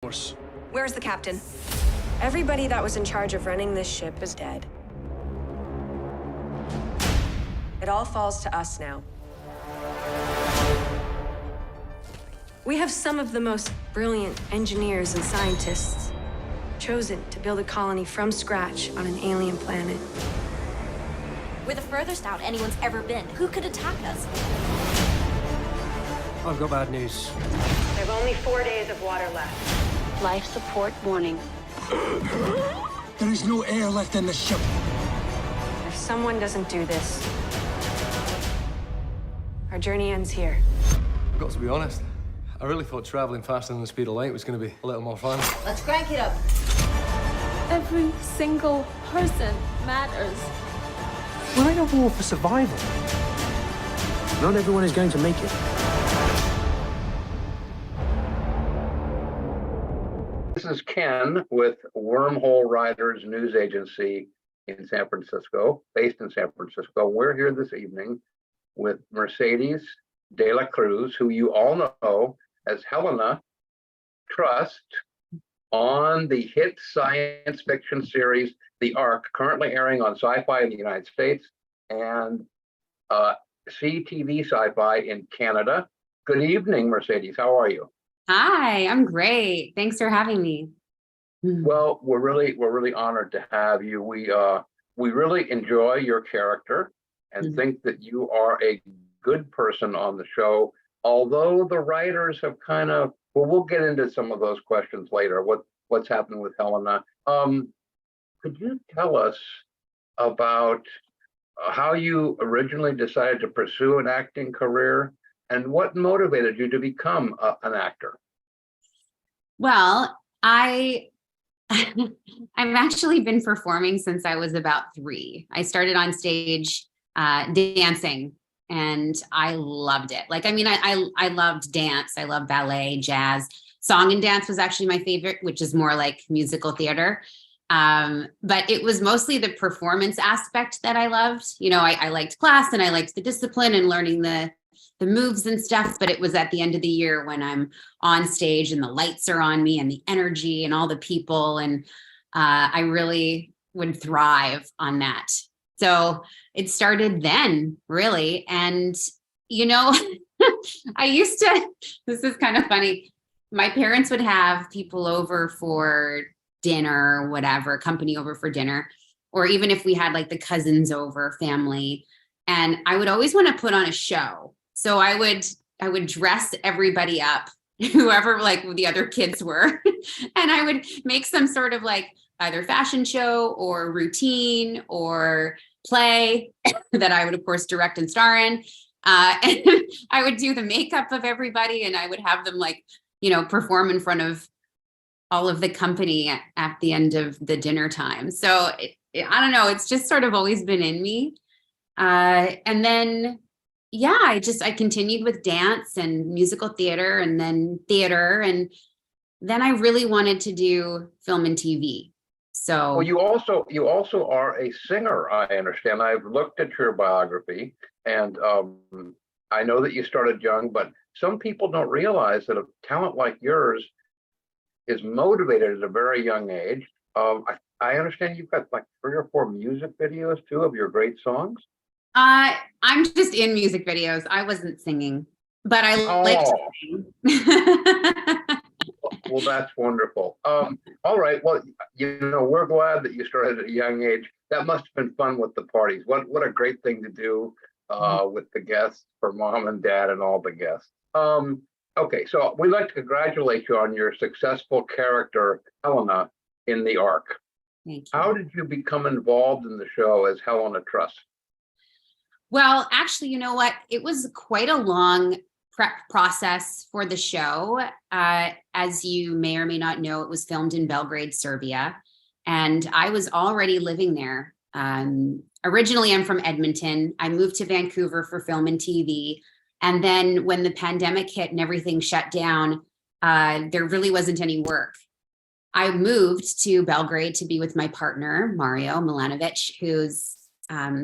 course. Where's the captain? Everybody that was in charge of running this ship is dead. It all falls to us now. We have some of the most brilliant engineers and scientists chosen to build a colony from scratch on an alien planet. We're the furthest out anyone's ever been. Who could attack us? I've got bad news. There's only 4 days of water left. Life support warning. There is no air left in the ship. If someone doesn't do this, our journey ends here. I've got to be honest. I really thought traveling faster than the speed of light was going to be a little more fun. Let's crank it up. Every single person matters. We're in a war for survival. Not everyone is going to make it. This is Ken with Wormhole Riders News Agency in San Francisco, based in San Francisco. We're here this evening with Mercedes De La Cruz, who you all know as Helena Trust on the hit science fiction series, The Ark, currently airing on Sci-Fi in the United States and CTV Sci-Fi in Canada. Good evening, Mercedes. How are you? Hi, I'm great. Thanks for having me. Well, we're really honored to have you. We really enjoy your character and think that you are a good person on the show. Although the writers have kind of, well, we'll get into some of those questions later. What's happened with Helena? Could you tell us about how you originally decided to pursue an acting career and what motivated you to become an actor? Well, I've actually been performing since I was about 3. I started on stage dancing, and I loved it. Like, I mean, I loved dance. I love ballet, jazz. Song and dance was actually my favorite, which is more like musical theater. But it was mostly the performance aspect that I loved. You know, I liked class and I liked the discipline and learning the moves and stuff, but it was at the end of the year when I'm on stage and the lights are on me and the energy and all the people. And I really would thrive on that. So it started then, really. And, you know, this is kind of funny. My parents would have people over for dinner or whatever, company over for dinner, or even if we had like the cousins over, family. And I would always want to put on a show. So I would dress everybody up, whoever like the other kids were, and I would make some sort of like either fashion show or routine or play that I would of course direct and star in. And I would do the makeup of everybody, and I would have them like, you know, perform in front of all of the company at the end of the dinner time. So I don't know, it's just sort of always been in me. And then yeah, I continued with dance and musical theater and then theater. And then I really wanted to do film and TV. So well, you also are a singer, I understand. I've looked at your biography, and I know that you started young, but some people don't realize that a talent like yours is motivated at a very young age. I understand you've got like 3 or 4 music videos too of your great songs. I'm just in music videos. I wasn't singing, but I like to sing. Well, that's wonderful. All right. Well, you know, we're glad that you started at a young age. That must have been fun with the parties. What a great thing to do with the guests, for mom and dad and all the guests. Okay, so we'd like to congratulate you on your successful character, Helena, in The Ark. Thank you. How did you become involved in the show as Helena Trust? Well, actually, you know what? It was quite a long prep process for the show. As you may or may not know, it was filmed in Belgrade, Serbia, and I was already living there. Originally, I'm from Edmonton. I moved to Vancouver for film and TV. And then when the pandemic hit and everything shut down, there really wasn't any work. I moved to Belgrade to be with my partner, Mario Milanovic, who's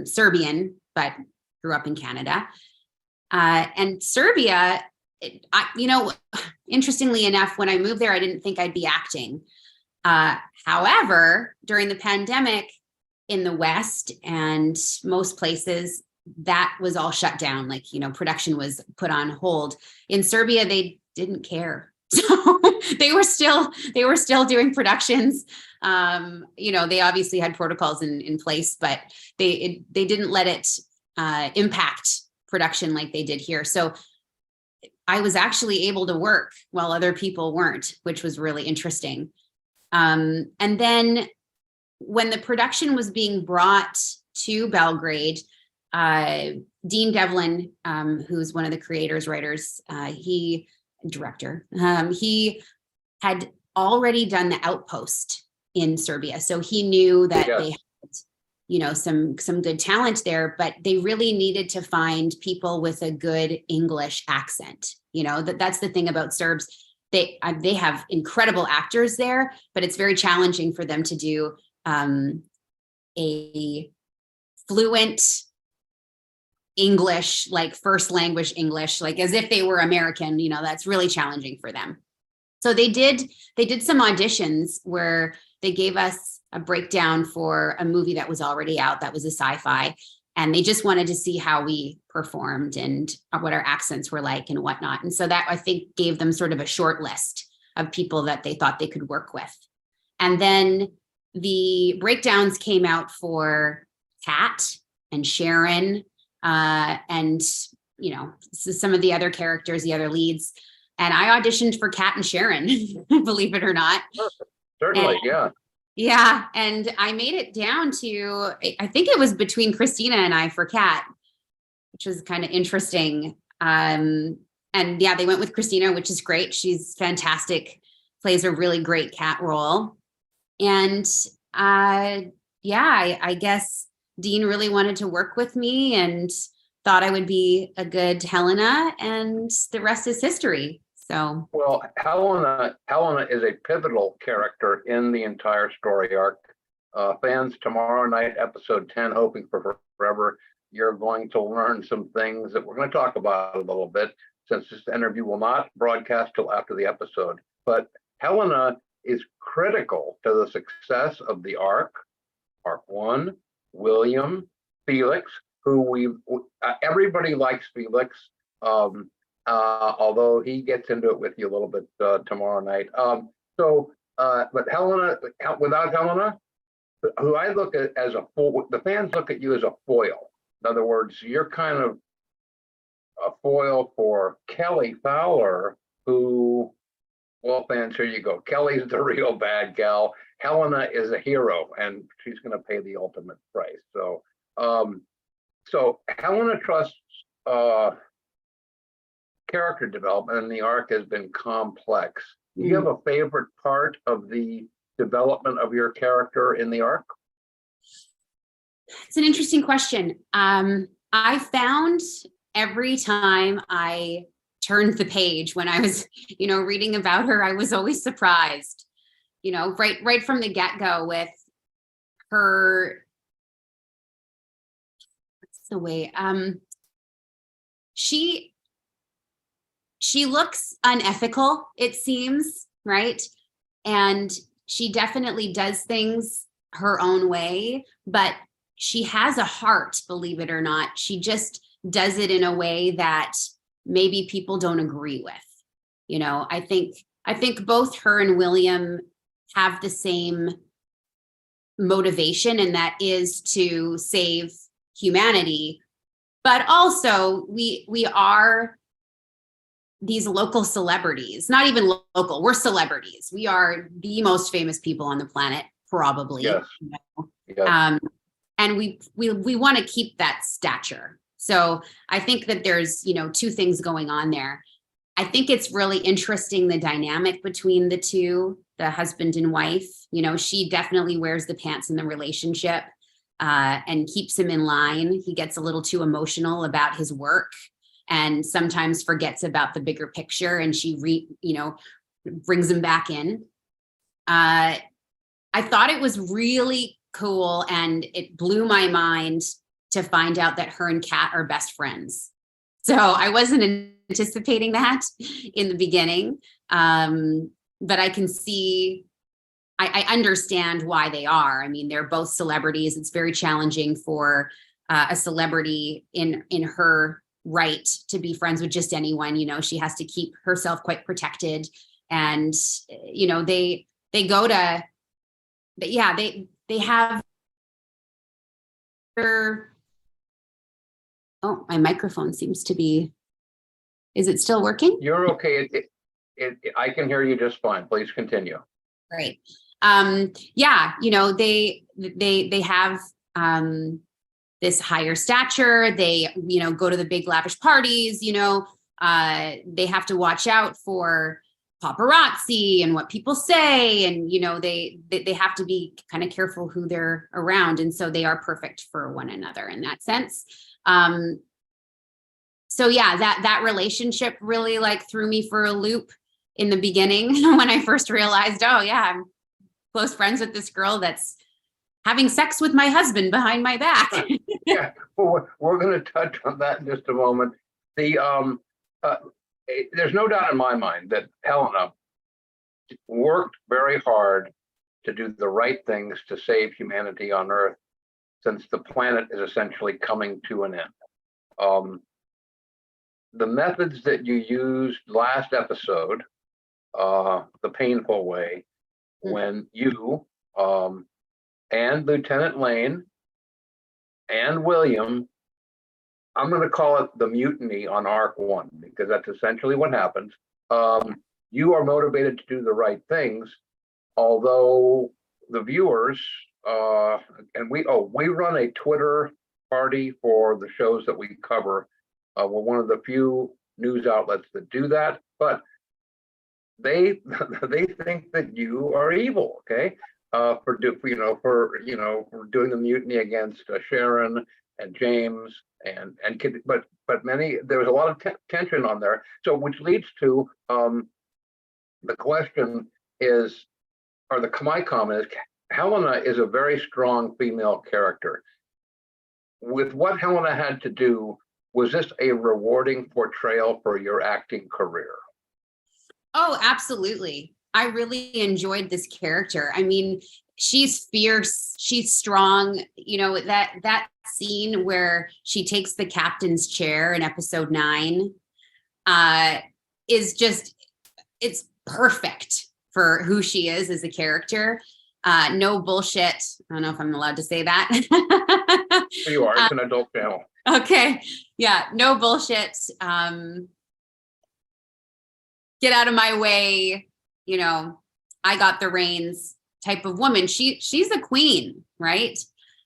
Serbian, but grew up in Canada. And Serbia interestingly enough, when I moved there, I didn't think I'd be acting. However, during the pandemic in the West and most places, that was all shut down. Like, production was put on hold. In Serbia, they didn't care. So they were still doing productions. They obviously had protocols in place, but they didn't let it impact production like they did here. So I was actually able to work while other people weren't, which was really interesting. And then when the production was being brought to Belgrade, Dean Devlin, who's one of the creators, writers, director, he had already done The Outpost in Serbia. So he knew that they had, some good talent there, but they really needed to find people with a good English accent. That's the thing about Serbs. They have incredible actors there, but it's very challenging for them to do a fluent English, like first language English, like as if they were American. That's really challenging for them. So they did some auditions where they gave us a breakdown for a movie that was already out, that was a sci-fi, and they just wanted to see how we performed and what our accents were like and whatnot. And so that, I think, gave them sort of a short list of people that they thought they could work with. And then the breakdowns came out for Kat and Sharon, and some of the other characters, the other leads. And I auditioned for Kat and Sharon, believe it or not. Certainly, Yeah. And I made it down to, I think it was between Christina and I for Kat, which was kind of interesting. And yeah, they went with Christina, which is great. She's fantastic, plays a really great Kat role. And I guess Dean really wanted to work with me and thought I would be a good Helena, and the rest is history. So, well, Helena is a pivotal character in the entire story arc. Fans, tomorrow night, episode 10, Hoping for Forever, you're going to learn some things that we're going to talk about a little bit, since this interview will not broadcast till after the episode. But Helena is critical to the success of the arc 1, William, Felix, who everybody likes Felix, although he gets into it with you a little bit tomorrow night. But Helena, without Helena, who I look at as a foil, the fans look at you as a foil. In other words, you're kind of a foil for Kelly Fowler, who, well, fans, here you go. Kelly's the real bad gal. Helena is a hero, and she's going to pay the ultimate price. So Helena Trust's character development in the arc has been complex. Do you have a favorite part of the development of your character in the arc? It's an interesting question. I found every time I turned the page when I was, reading about her, I was always surprised, right from the get-go with her. What's the way? She looks unethical, it seems, right? And she definitely does things her own way, but she has a heart, believe it or not. She just does it in a way that maybe people don't agree with. I think both her and William have the same motivation, and that is to save humanity. But also we are these local celebrities, not even local, we're celebrities. We are the most famous people on the planet, probably. Yes. Yes. And we want to keep that stature. So I think that there's, two things going on there. I think it's really interesting, the dynamic between the two, the husband and wife. She definitely wears the pants in the relationship and keeps him in line. He gets a little too emotional about his work and sometimes forgets about the bigger picture, and she brings him back in. I thought it was really cool, and it blew my mind to find out that her and Kat are best friends. So I wasn't anticipating that in the beginning. But I can see, I understand why they are. I mean, they're both celebrities. It's very challenging for a celebrity in her right to be friends with just anyone. You know, she has to keep herself quite protected. And, you know, they go to, yeah, they have their, oh, my microphone seems to be, is it still working? You're okay. I can hear you just fine. Please continue. Great. Yeah, you know, they have this higher stature. They, you know, go to the big lavish parties, you know, they have to watch out for paparazzi and what people say. And, you know, they have to be kind of careful who they're around. And so they are perfect for one another in that sense. So yeah, that relationship really like threw me for a loop in the beginning when I first realized, oh yeah, I'm close friends with this girl that's having sex with my husband behind my back. Yeah, well, we're going to touch on that in just a moment. There's no doubt in my mind that Helena worked very hard to do the right things to save humanity on Earth, since the planet is essentially coming to an end. The methods that you used last episode, the painful way, when you and Lieutenant Lane and William, I'm going to call it the mutiny on Arc 1, because that's essentially what happens. You are motivated to do the right things, although the viewers, and we run a Twitter party for the shows that we cover. We're one of the few news outlets that do that, but they think that you are evil, okay? For doing the mutiny against Sharon and James and but many, there was a lot of tension on there. So which leads to the question is, or my comment is, Helena is a very strong female character. With what Helena had to do, was this a rewarding portrayal for your acting career? Oh, absolutely. I really enjoyed this character. I mean, she's fierce, she's strong. You know, that scene where she takes the captain's chair in episode 9 is just, it's perfect for who she is as a character. No bullshit. I don't know if I'm allowed to say that. You are, it's an adult channel. Okay. Yeah, no bullshit. Get out of my way. You know, I got the reins type of woman. She's a queen, right?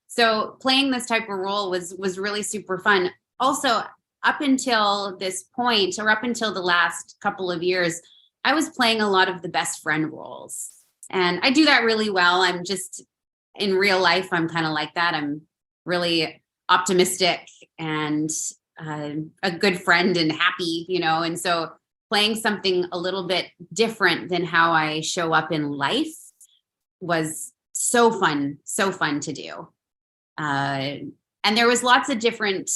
So playing this type of role was really super fun. Also, up until this point, or up until the last couple of years, I was playing a lot of the best friend roles. And I do that really well. I'm just, in real life, I'm kind of like that. I'm really optimistic and a good friend and happy, you know, and so playing something a little bit different than how I show up in life was so fun to do. And there was lots of different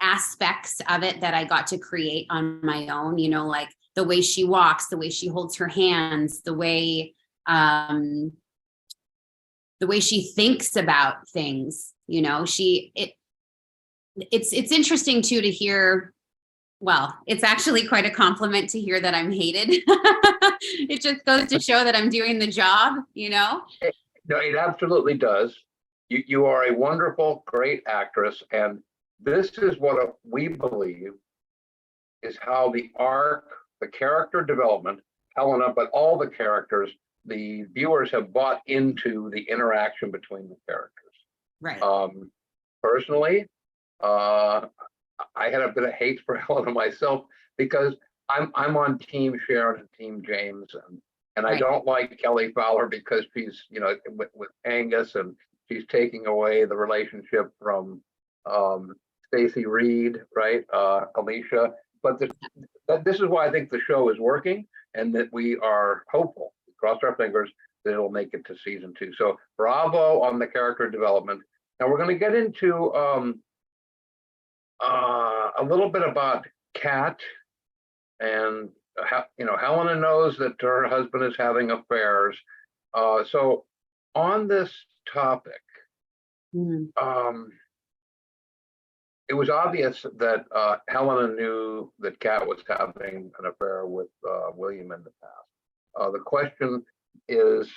aspects of it that I got to create on my own, you know, like the way she walks, the way she holds her hands, the way she thinks about things, you know, it's interesting too to hear. Well, it's actually quite a compliment to hear that I'm hated. It just goes to show that I'm doing the job, you know? No, it absolutely does. You are a wonderful, great actress. And this is what we believe is how the arc, the character development, Helena, but all the characters, the viewers have bought into the interaction between the characters. Right. Personally, I had a bit of hate for Helena myself, because I'm on Team Sharon and Team James, and right. I don't like Kelly Fowler because she's, you know, with Angus, and she's taking away the relationship from Stacey Reed, right? Alicia. But this is why I think the show is working, and that we are hopeful, cross our fingers, that it'll make it to season 2. So bravo on the character development. Now we're going to get into a little bit about Kat, and Helena knows that her husband is having affairs. So on this topic, it was obvious that Helena knew that Kat was having an affair with William in the past. The question is,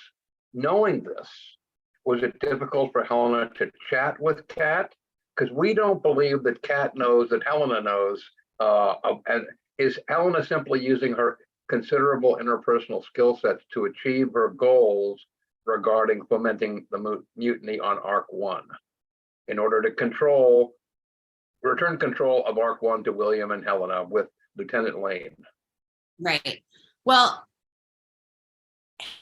knowing this, was it difficult for Helena to chat with Kat? Because we don't believe that Kat knows that Helena knows. And is Helena simply using her considerable interpersonal skill sets to achieve her goals regarding fomenting the mutiny on Ark 1 in order to return control of Ark 1 to William and Helena with Lieutenant Lane? Right. Well,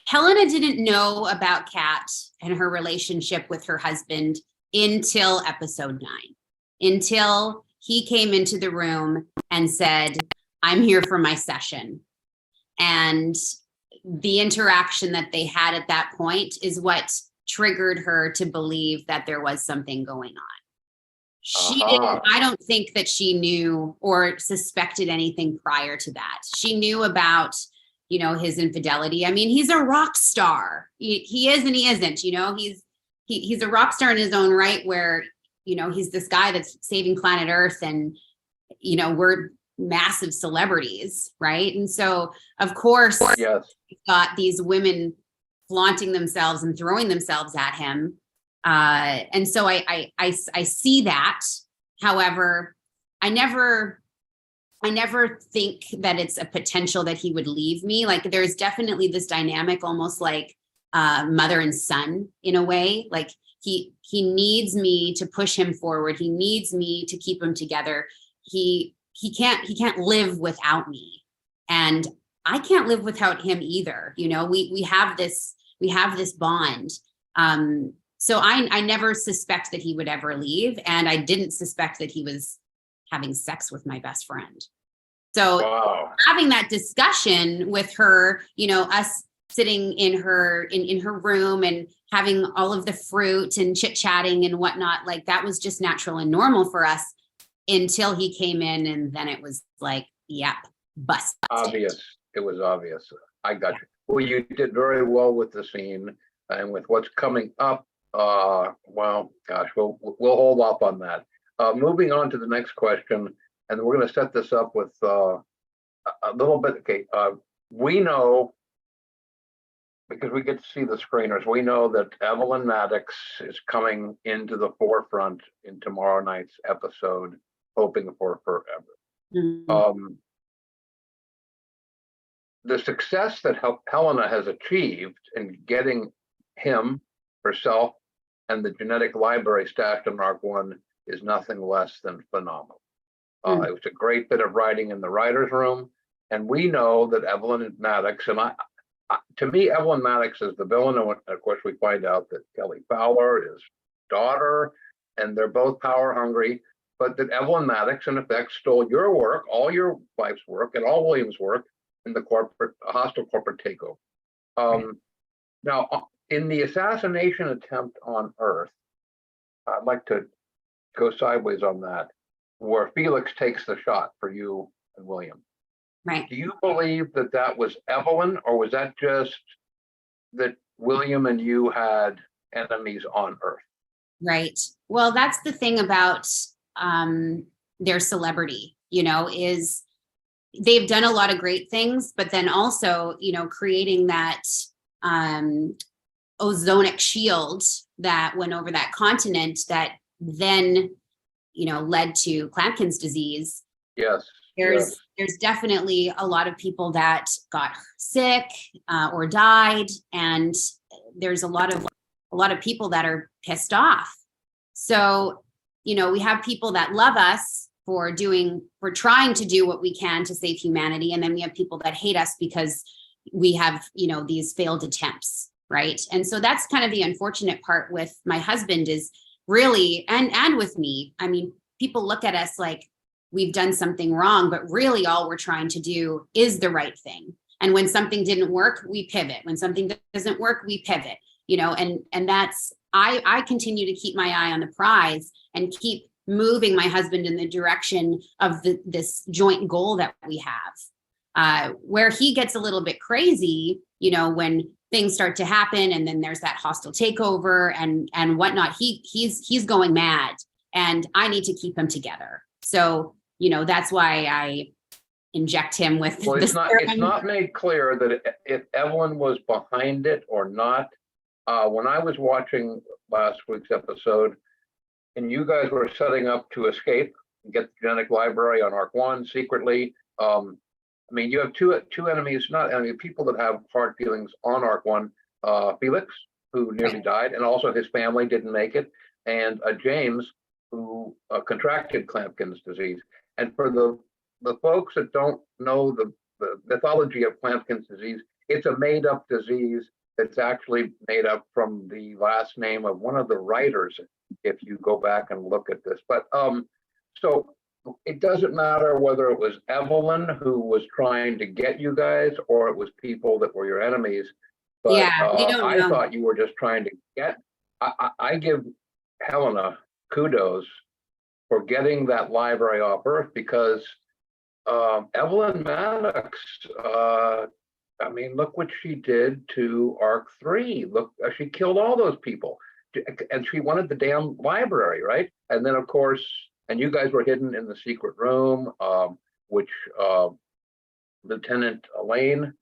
Helena didn't know about Kat and her relationship with her husband until episode 9, until he came into the room and said, "I'm here for my session." And the interaction that they had at that point is what triggered her to believe that there was something going on. She didn't, I don't think that she knew or suspected anything prior to that. She knew about, his infidelity. I mean, he's a rock star. He is and he isn't, he's a rock star in his own right, where, he's this guy that's saving planet Earth, and, we're massive celebrities, right? And so, of course, yes, you've got these women flaunting themselves and throwing themselves at him. And so I see that. However, I never think that it's a potential that he would leave me. Like, there's definitely this dynamic, almost like mother and son in a way. Like he needs me to push him forward. He needs me to keep him together. He can't live without me, and I can't live without him either. We have this bond. So I never suspect that he would ever leave, and I didn't suspect that he was having sex with my best friend. So wow. Having that discussion with her, us sitting in her room and having all of the fruit and chit-chatting and whatnot, like that was just natural and normal for us until he came in, and then it was like, yep, busted. Obvious. It was obvious. I got you. Well, you did very well with the scene and with what's coming up. Well, gosh, we'll hold off on that. Moving on to the next question, and we're going to set this up with a little bit. Okay, we know, because we get to see the screeners, we know that Evelyn Maddox is coming into the forefront in tomorrow night's episode, Hoping for Forever. Mm-hmm. The success that Helena has achieved in getting him, herself, and the genetic library stashed in Ark 1 is nothing less than phenomenal. It was a great bit of writing in the writer's room, and we know that Evelyn Maddox, and to me, Evelyn Maddox is the villain, and of course we find out that Kelly Fowler is daughter, and they're both power hungry, but that Evelyn Maddox, in effect, stole your work, all your wife's work, and all William's work in the hostile corporate takeover. Now, in the assassination attempt on Earth, I'd like to go sideways on that, where Felix takes the shot for you and William. Right. Do you believe that that was Evelyn, or was that just that William and you had enemies on Earth? Right. Well, that's the thing about their celebrity, is they've done a lot of great things, but then also, creating that ozonic shield that went over that continent that then, led to Clampkin's disease. Yes. There's definitely a lot of people that got sick or died, and there's a lot of people that are pissed off. So, we have people that love us for trying to do what we can to save humanity, and then we have people that hate us because we have, these failed attempts, right? And so that's kind of the unfortunate part with my husband is really, and with me. I mean, people look at us like we've done something wrong, but really all we're trying to do is the right thing. And when something didn't work, we pivot. When something doesn't work, we pivot, and that's, I continue to keep my eye on the prize and keep moving my husband in the direction of this joint goal that we have. Where he gets a little bit crazy, when things start to happen, and then there's that hostile takeover and whatnot. He's going mad, and I need to keep him together. So that's why I inject him with. Well, it's not made clear that if Evelyn was behind it or not. When I was watching last week's episode, and you guys were setting up to escape and get the genetic library on Arc One secretly. You have two enemies, people that have hard feelings on Arc One. Felix, who nearly died, and also his family didn't make it, and James, who contracted Clampkin's disease. And for the folks that don't know the mythology of Clampkin's disease, it's a made-up disease that's actually made up from the last name of one of the writers, if you go back and look at this. But so it doesn't matter whether it was Evelyn who was trying to get you guys or it was people that were your enemies. But yeah, we don't I know. thought you were just trying to get, I give Helena kudos for getting that library off Earth, because Evelyn Maddox, look what she did to Arc 3. Look, she killed all those people. And she wanted the damn library, right? And then, of course, and you guys were hidden in the secret room, which Lieutenant Elaine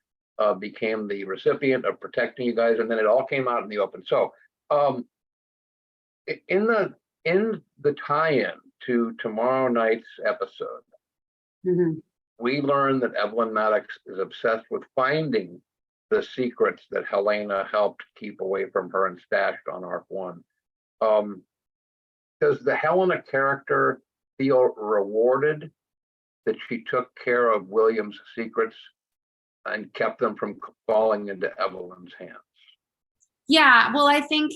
became the recipient of protecting you guys, and then it all came out in the open. So in the tie-in to tomorrow night's episode, we learn that Evelyn Maddox is obsessed with finding the secrets that Helena helped keep away from her and stashed on Arc One. Does the Helena character feel rewarded that she took care of William's secrets and kept them from falling into Evelyn's hands? Yeah, well, I think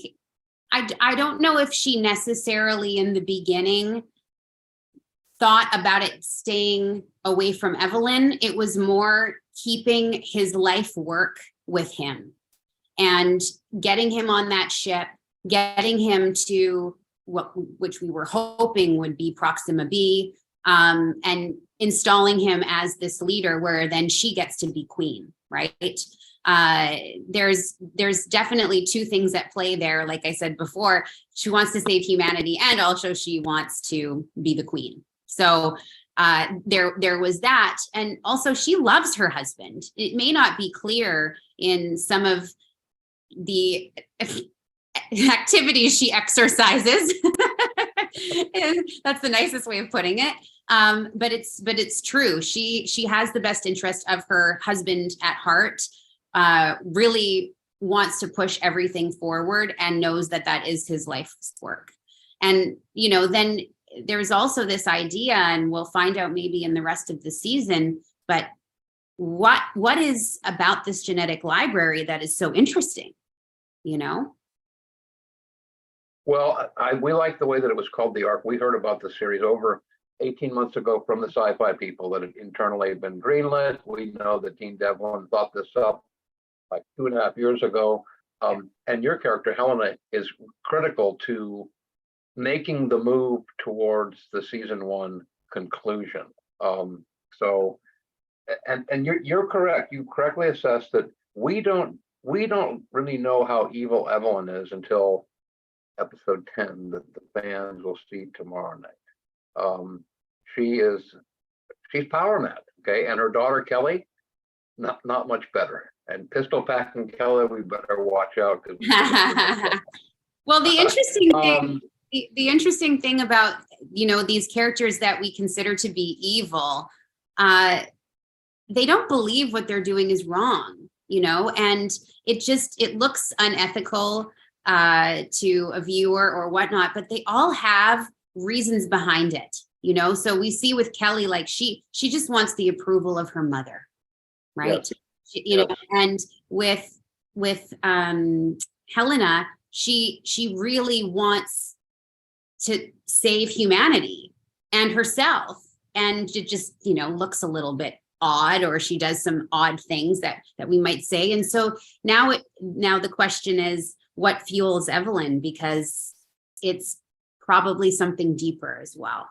I don't know if she necessarily in the beginning thought about it staying away from Evelyn. It was more keeping his life work with him and getting him on that ship, getting him to which we were hoping would be Proxima B, and installing him as this leader, where then she gets to be queen, right? There's definitely two things at play there. Like I said before, she wants to save humanity, and also she wants to be the queen. So there was that. And also she loves her husband. It may not be clear in some of the activities she exercises. That's the nicest way of putting it. But it's true. She has the best interest of her husband at heart, really wants to push everything forward, and knows that is his life's work. And, then there's also this idea, and we'll find out maybe in the rest of the season, but what is about this genetic library that is so interesting, Well, we like the way that it was called the Ark. We heard about the series over 18 months ago from the sci-fi people that had internally been greenlit. We know that Dean Devlin thought this up like 2.5 years ago. And your character, Helena, is critical to making the move towards the season 1 conclusion. And you're correct. You correctly assessed that we don't really know how evil Evelyn is until episode 10 that the fans will see tomorrow night. She's power mad, okay, and her daughter Kelly, not much better. And pistol packing Kelly, we better watch out. Well, the interesting thing. The interesting thing about, these characters that we consider to be evil, they don't believe what they're doing is wrong, and it looks unethical to a viewer or whatnot, but they all have reasons behind it, So we see with Kelly, like she just wants the approval of her mother, right? Yes. And with Helena, she really wants to save humanity and herself, and it just looks a little bit odd, or she does some odd things that we might say. And so now the question is, what fuels Evelyn? Because it's probably something deeper as well.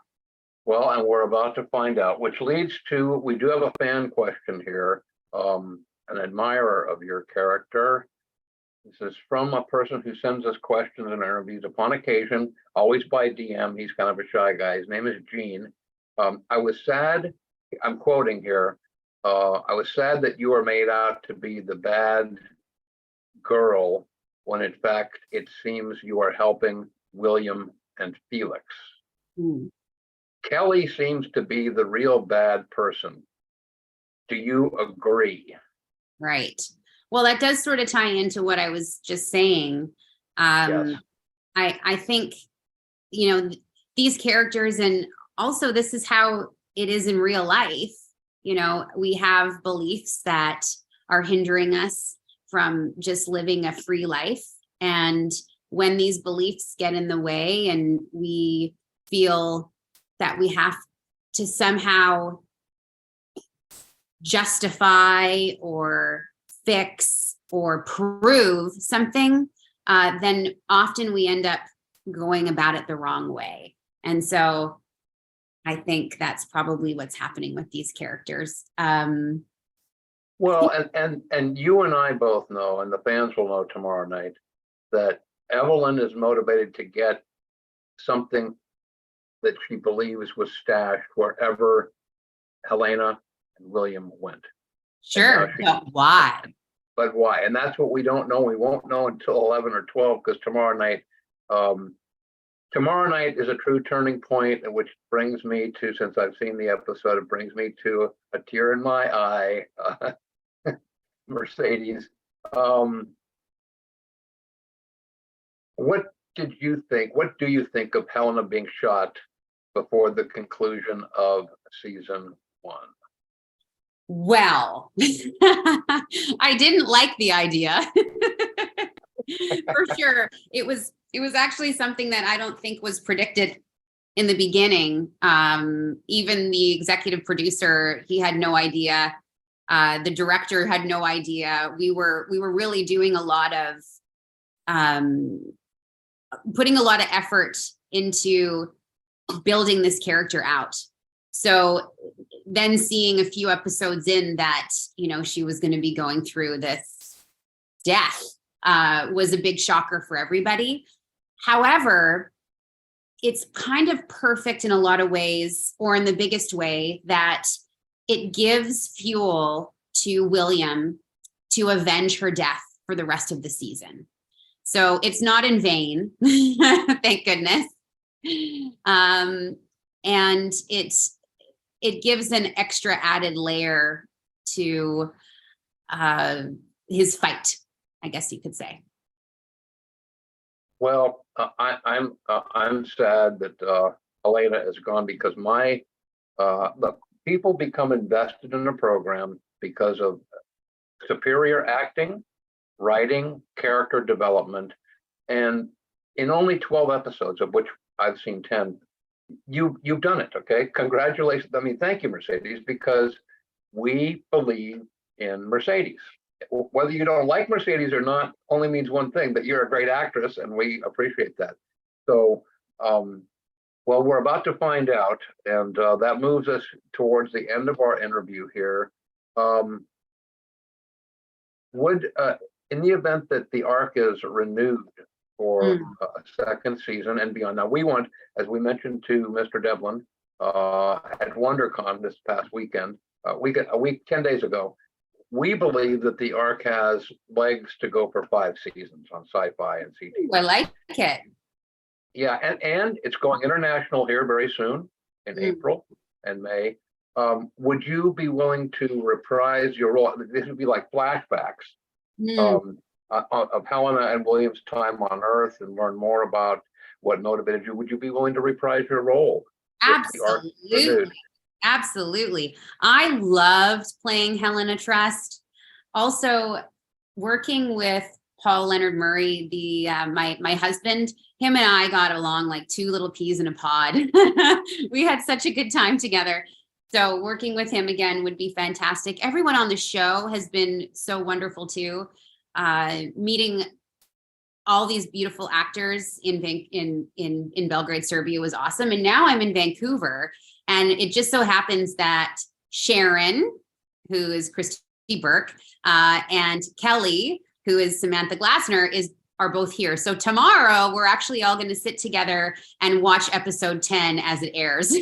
Well, and we're about to find out, which leads to, we do have a fan question here, an admirer of your character. This is from a person who sends us questions and interviews upon occasion, always by DM. He's kind of a shy guy. His name is Gene. I was sad, I'm quoting here, I was sad that you were made out to be the bad girl when in fact it seems you are helping William and Felix. Kelly seems to be the real bad person. Do you agree? Right. Well, that does sort of tie into what I was just saying. Yes. I think, you know, these characters, and also this is how it is in real life. You know, we have beliefs that are hindering us from just living a free life. And when these beliefs get in the way and we feel that we have to somehow justify or fix or prove something, then often we end up going about it the wrong way. And so I think that's probably what's happening with these characters. Well, and you and I both know, and the fans will know tomorrow night, that Evelyn is motivated to get something that she believes was stashed wherever Helena and William went. Sure, but why? But why? And that's what we don't know. We won't know until 11 or 12, because tomorrow night is a true turning point, and which brings me to, since I've seen the episode, it brings me to a tear in my eye. Mercedes, what did you think? What do you think of Helena being shot before the conclusion of season 1? Well, I didn't like the idea. For sure. It was actually something that I don't think was predicted in the beginning. Even the executive producer, he had no idea. The director had no idea. We were really doing a lot of putting a lot of effort into building this character out. So then seeing a few episodes in that, you know, she was going to be going through this death was a big shocker for everybody. However, it's kind of perfect in a lot of ways, or in the biggest way, that it gives fuel to William to avenge her death for the rest of the season. So it's not in vain, thank goodness. And it gives an extra added layer to his fight, I guess you could say. Well, I'm sad that Helena is gone, because look, people become invested in a program because of superior acting, writing, character development, and in only 12 episodes, of which I've seen 10, you've done it. Okay, congratulations. I mean, thank you, Mercedes, because we believe in Mercedes. Whether you don't like Mercedes or not only means one thing, that you're a great actress, and we appreciate that. So, well, we're about to find out, and that moves us towards the end of our interview here. In the event that the arc is renewed for a second season and beyond, now we want, as we mentioned to Mr. Devlin at WonderCon this past weekend, 10 days ago, we believe that the arc has legs to go for 5 seasons on Sci-Fi and CTV. I like it. Yeah, and it's going international here very soon in April and May. Would you be willing to reprise your role? This would be like flashbacks of Helena and William's time on Earth, and learn more about what motivated you. Would you be willing to reprise your role? Absolutely. Absolutely. I loved playing Helena Trust. Also, working with Paul Leonard Murray, my husband, him and I got along like 2 little peas in a pod. We had such a good time together. So working with him again would be fantastic. Everyone on the show has been so wonderful too. Meeting all these beautiful actors in Belgrade, Serbia was awesome. And now I'm in Vancouver, and it just so happens that Sharon, who is Christy Burke, and Kelly, who is Samantha Glassner, are both here. So tomorrow we're actually all going to sit together and watch episode 10 as it airs.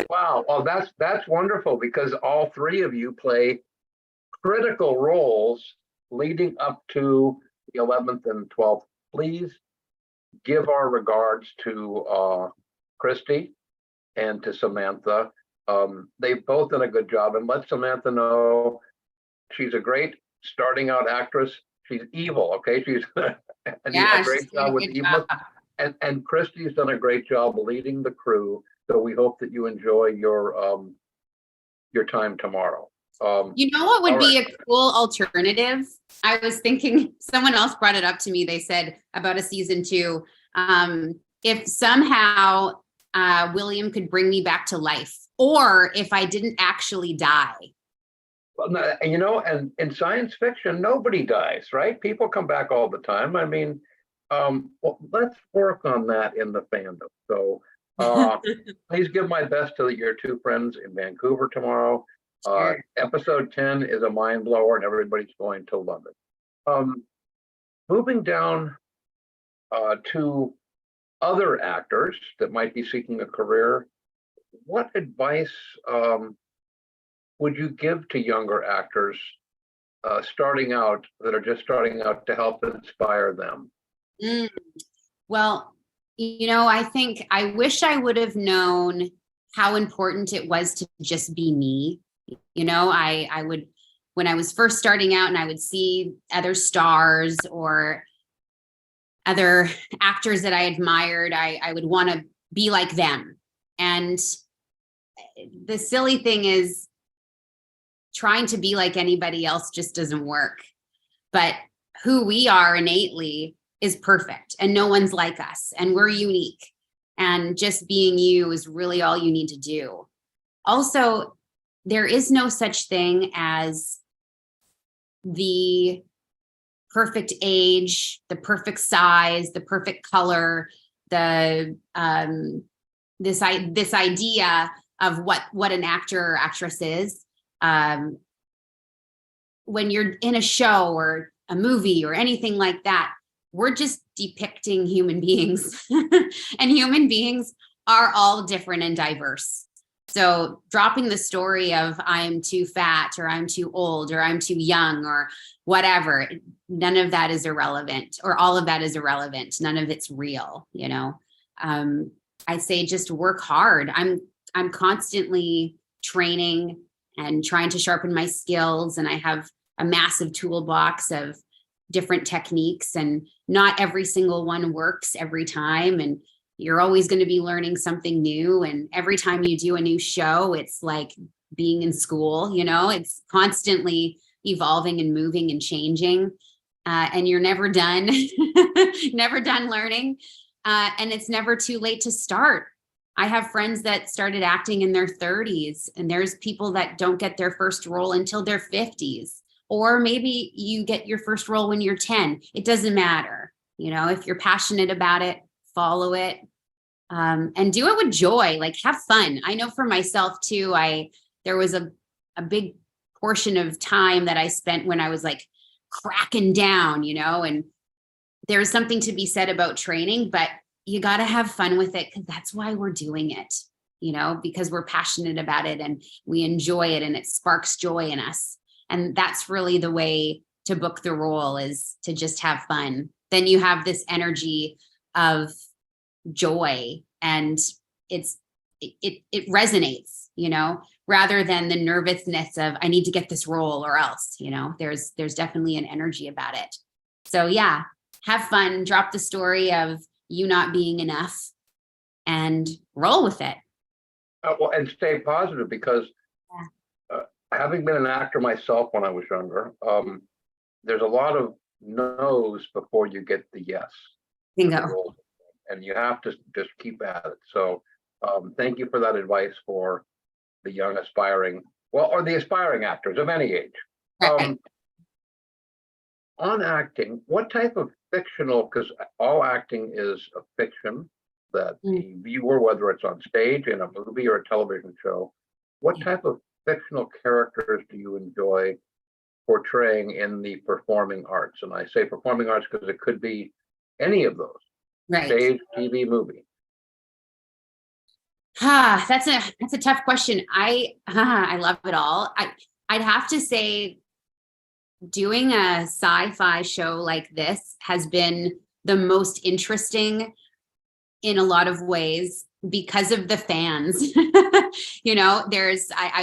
Wow. Well, that's wonderful, because all three of you play critical roles leading up to the 11th and 12th. Please give our regards to Christy and to Samantha. They've both done a good job, and let Samantha know she's a great starting out actress. She's evil, okay? She's a great job with evil. And Christy's done a great job leading the crew. So we hope that you enjoy your time tomorrow. You know what would be a cool alternative? I was thinking, someone else brought it up to me. They said about a season 2. If somehow William could bring me back to life, or if I didn't actually die. Well, no, you know, and in science fiction, nobody dies, right? People come back all the time. I mean, well, let's work on that in the fandom. So please give my best to your two friends in Vancouver tomorrow. Sure. Episode 10 is a mind blower, and everybody's going to love it. Moving down to other actors that might be seeking a career, what advice would you give to younger actors starting out, that are just starting out, to help inspire them? Well, you know, I wish I would have known how important it was to just be me. You know, I would, when I was first starting out and I would see other stars or other actors that I admired, I would want to be like them. And the silly thing is, trying to be like anybody else just doesn't work. But who we are innately is perfect, and no one's like us, and we're unique. And just being you is really all you need to do. Also, there is no such thing as the perfect age, the perfect size, the perfect color, the this idea of what an actor or actress is. When you're in a show or a movie or anything like that, we're just depicting human beings, and human beings are all different and diverse. So dropping the story of I'm too fat, or I'm too old, or I'm too young, or whatever, none of that is irrelevant, or all of that is irrelevant. None of it's real, you know. I say just work hard. I'm constantly training and trying to sharpen my skills, and I have a massive toolbox of different techniques, and not every single one works every time, and you're always going to be learning something new. And every time you do a new show, it's like being in school, you know, it's constantly evolving and moving and changing, and you're never done, never done learning, and it's never too late to start. I have friends that started acting in their 30s, and there's people that don't get their first role until their 50s. Or maybe you get your first role when you're 10. It doesn't matter. You know, if you're passionate about it, follow it, and do it with joy, like have fun. I know for myself too, there was a big portion of time that I spent when I was like cracking down, you know, and there's something to be said about training, but you got to have fun with it, because that's why we're doing it, you know, because we're passionate about it and we enjoy it, and it sparks joy in us. And that's really the way to book the role, is to just have fun. Then you have this energy of joy, and it resonates, you know, rather than the nervousness of I need to get this role or else, you know, there's definitely an energy about it. So yeah, have fun, drop the story of you not being enough, and roll with it. Well, and stay positive, because having been an actor myself when I was younger, there's a lot of no's before you get the yes. Bingo. And you have to just keep at it. So thank you for that advice for the young aspiring, or the aspiring actors of any age. Right. on acting, what type of fictional, because all acting is a fiction that the viewer, whether it's on stage, in a movie or a television show, what type of fictional characters do you enjoy portraying in the performing arts? And I say performing arts because it could be any of those, Right. stage, TV, movie. That's a tough question. I love it all. I'd have to say doing a sci-fi show like this has been the most interesting in a lot of ways because of the fans. I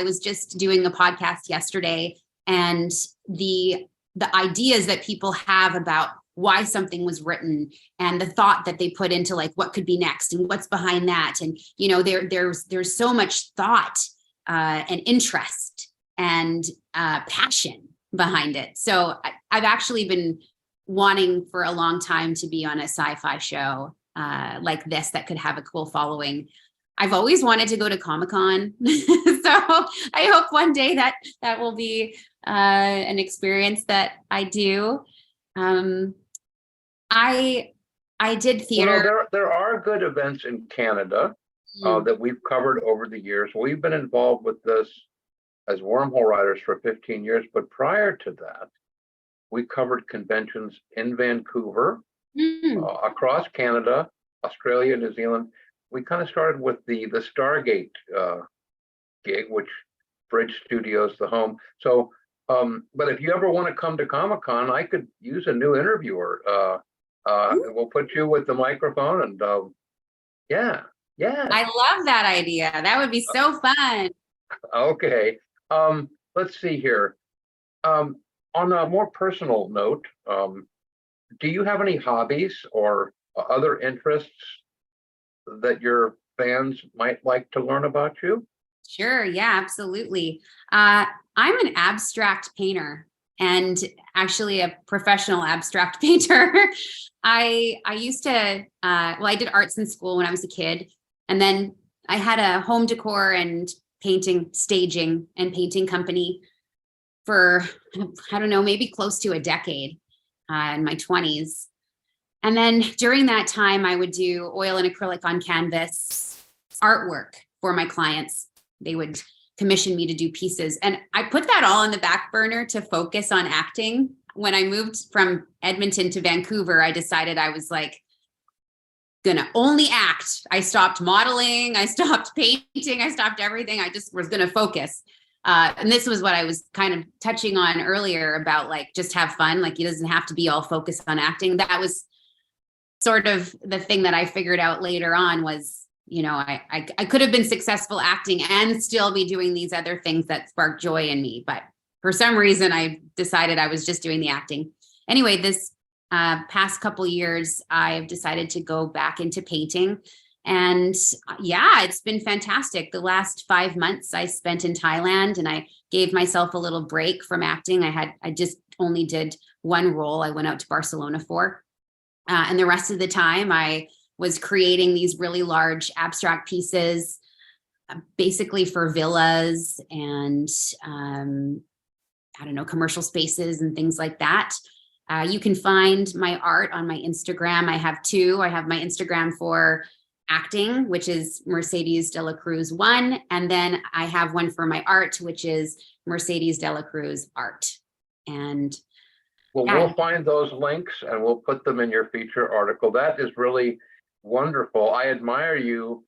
was just doing a podcast yesterday, and the ideas that people have about why something was written and the thought that they put into like what could be next and what's behind that. And, there's so much thought and interest and passion behind it. So I've actually been wanting for a long time to be on a sci-fi show like this that could have a cool following. I've always wanted to go to Comic-Con. So I hope one day that will be an experience that I do. I did theater. Well, there are good events in Canada that we've covered over the years. We've been involved with this as wormhole writers for 15 years, but prior to that, we covered conventions in Vancouver, across Canada, Australia, New Zealand. We kind of started with the Stargate gig, which Bridge Studios, the home. So, but if you ever want to come to Comic-Con, I could use a new interviewer. We'll put you with the microphone and yeah. I love that idea. That would be so fun. Okay. Let's see here. On a more personal note, do you have any hobbies or other interests that your fans might like to learn about you? Sure. Yeah, absolutely. I'm an abstract painter, and actually a professional abstract painter. I used to, I did arts in school when I was a kid, and then I had a home decor and staging and painting company for, I don't know, maybe close to a decade in my 20s. And then during that time, I would do oil and acrylic on canvas artwork for my clients. They would commission me to do pieces. And I put that all on the back burner to focus on acting. When I moved from Edmonton to Vancouver, I decided I was like, gonna only act. I stopped modeling, I stopped painting, I stopped everything. I just was gonna focus. And this was what I was kind of touching on earlier about like, just have fun. Like it doesn't have to be all focused on acting. That was sort of the thing that I figured out later on was, I could have been successful acting and still be doing these other things that spark joy in me. But for some reason, I decided I was just doing the acting. Anyway, this past couple years, I've decided to go back into painting. And yeah, it's been fantastic. The last 5 months I spent in Thailand, and I gave myself a little break from acting. I just only did one role I went out to Barcelona for. And the rest of the time I was creating these really large abstract pieces, basically for villas and, commercial spaces and things like that. You can find my art on my Instagram. I have two. I have my Instagram for acting, which is Mercedes De La Cruz 1. And then I have one for my art, which is Mercedes De La Cruz Art. And well, we'll find those links and we'll put them in your feature article. That is really wonderful. I admire you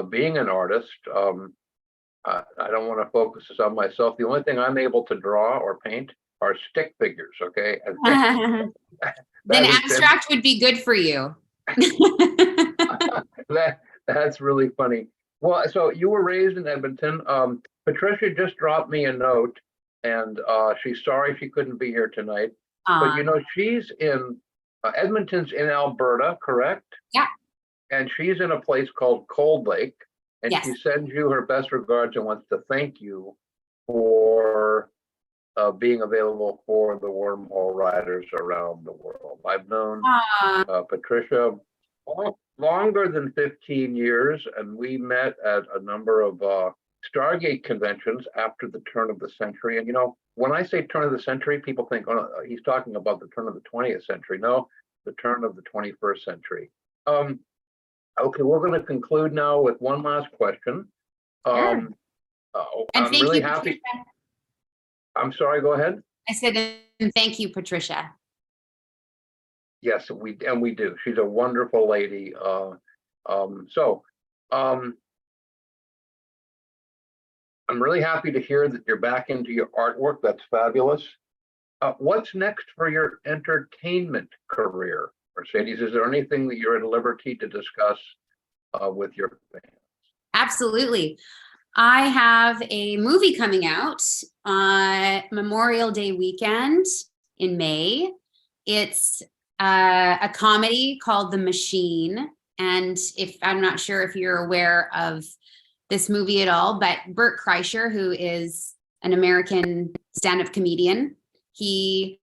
being an artist. I don't want to focus this on myself. The only thing I'm able to draw or paint are stick figures, okay? Then abstract would be good for you. That's really funny. Well, so you were raised in Edmonton. Patricia just dropped me a note, and she's sorry she couldn't be here tonight. But she's in Edmonton's in Alberta, correct? Yeah. And she's in a place called Cold Lake, and yes. She sends you her best regards and wants to thank you for being available for the wormhole riders around the world. I've known Patricia longer than 15 years, and we met at a number of Stargate conventions after the turn of the century. And when I say turn of the century, people think, oh, he's talking about the turn of the 20th century. No, the turn of the 21st century. Okay, we're going to conclude now with one last question. Sure. And And I'm thank really you, happy. Patricia. I'm sorry, go ahead. I said, and thank you, Patricia. Yes, we do. She's a wonderful lady. I'm really happy to hear that you're back into your artwork. That's fabulous. What's next for your entertainment career, Mercedes? Is there anything that you're at liberty to discuss with your fans? Absolutely. I have a movie coming out Memorial Day weekend in May. It's a comedy called The Machine. And if I'm not sure if you're aware of this movie at all, but Bert Kreischer, who is an American stand-up comedian, he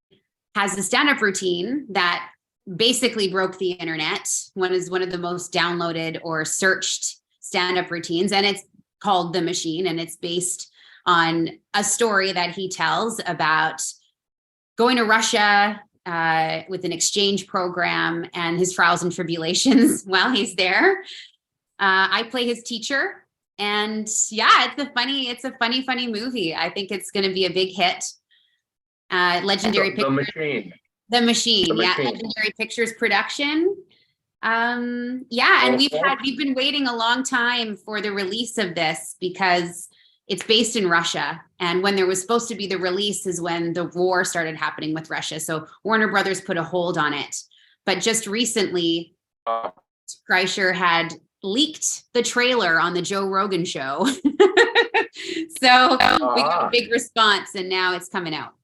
has a stand-up routine that basically broke the internet. One is one of the most downloaded or searched stand-up routines, and it's called The Machine, and it's based on a story that he tells about going to Russia with an exchange program and his trials and tribulations while he's there. I play his teacher, and yeah, it's a funny movie. I think it's going to be a big hit. Legendary The Machine. The Machine, The yeah, Machine. Legendary Pictures production. Yeah, and we've been waiting a long time for the release of this because it's based in Russia. And when there was supposed to be the release is when the war started happening with Russia. So Warner Brothers put a hold on it. But just recently, Kreischer had leaked the trailer on the Joe Rogan show. So we got a big response, and now it's coming out.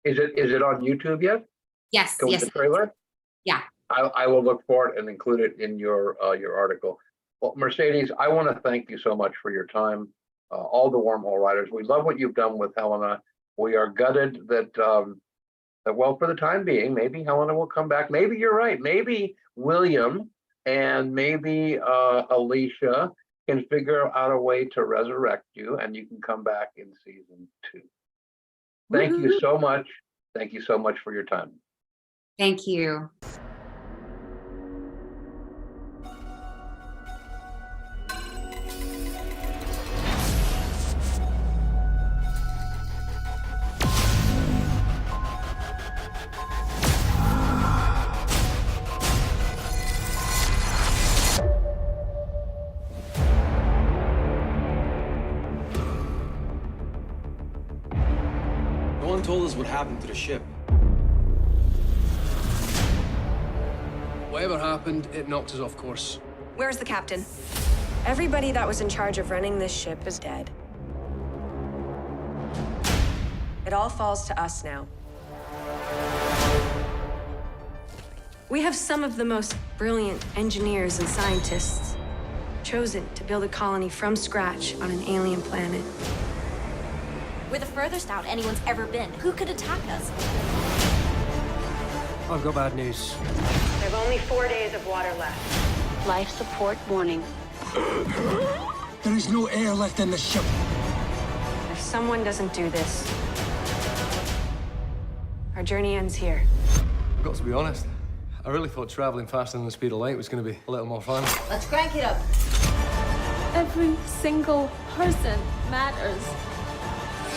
Is it on YouTube yet? Yes, Yes. The trailer? Yeah. I will look for it and include it in your article. Well, Mercedes, I want to thank you so much for your time. All the Wormhole writers, we love what you've done with Helena. We are gutted that well, for the time being, maybe Helena will come back. Maybe you're right. Maybe William and maybe Alicia can figure out a way to resurrect you, and you can come back in season 2. Thank you so much. Thank you so much for your time. Thank you. No one told us what happened to the ship. Whatever happened, it knocked us off course. Where's the captain? Everybody that was in charge of running this ship is dead. It all falls to us now. We have some of the most brilliant engineers and scientists chosen to build a colony from scratch on an alien planet. We're the furthest out anyone's ever been. Who could attack us? I've got bad news. There's only 4 days of water left. Life support warning. There is no air left in the ship. If someone doesn't do this, our journey ends here. I've got to be honest, I really thought traveling faster than the speed of light was going to be a little more fun. Let's crank it up. Every single person matters.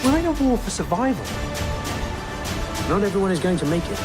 We're in a war for survival. Not everyone is going to make it.